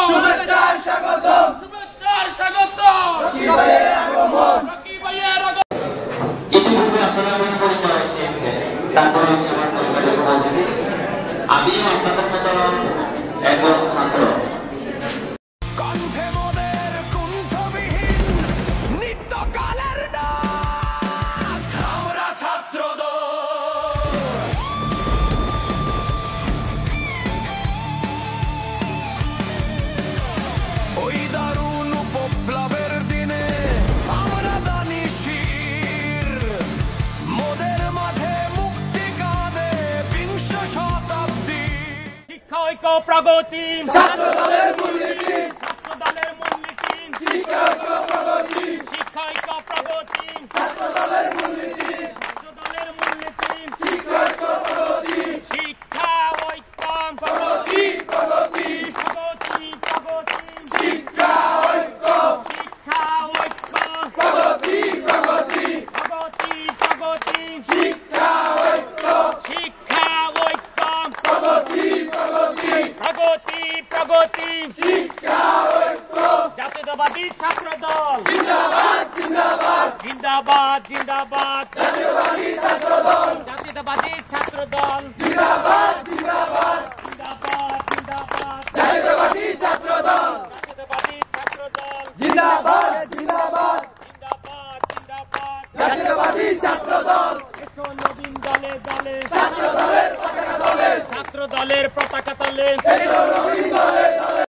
শুভেচ্ছার স্বাগতম শুভেচ্ছার স্বাগতম রকি ভাইয়ের আগমন রকি ভাইয়ের আগমন ইতিপূর্বে আপনারা আমার পরিচয় দিয়েছেন তারপরে আমি আমার পরিবারের বলতে দিই আমিও আপনাদের মতো একজন ছাত্র কণ্ঠে মোদের কুণ্ঠবিহীন নিত্যকালের ডাক আমরা ছাত্রদল ওই দারুণ বিপ্লবের দিনে আমরা দানিশির মোদের মাঝে মুক্তি কাঁদে বিংশ শতাব্দী শিক্ষা ঐক্য প্রগতি ছাত্রদলের মূলনীতি ছাত্রদলের মূলনীতি শিক্ষা ঐক্য প্রগতি শিক্ষা ঐক্য প্রগতি ছাত্রদলের মূলনীতি ছাত্রদলের মূলনীতি শিক্ষা ঐক্য প্রগতি শিক্ষা ঐক্য প্রগতি প্রগতি প্রগতি প্রগতি শিক্ষা ঐক্য শিক্ষা ঐক্য প্রগতি প্রগতি প্রগতি প্রগতি শিক্ষা ঐক্য শিক্ষা ঐক্য প্রগতি প্রগতি প্রগতি প্রগতি শিক্ষা ঐক্য জাতীয়তাবাদী ছাত্রদল জিন্দাবাদ জিন্দাবাদ জিন্দাবাদ জিন্দাবাদ জাতীয়তাবাদী ছাত্রদল জাতীয়তাবাদী ছাত্রদল জিন্দাবাদ জিন্দাবাদ জিন্দাবাদ জিন্দাবাদ জাতীয়তাবাদী ছাত্রদল জাতীয়তাবাদী ছাত্রদল জিন্দাবাদ জিন্দাবাদ জিন্দাবাদ জিন্দাবাদ জাতীয়তাবাদী ছাত্রদল এসো নবীন দলে দলে ছাত্রদলের পতাকা তলে ছাত্রদলের পতাকা তলে এসো নবীন দলে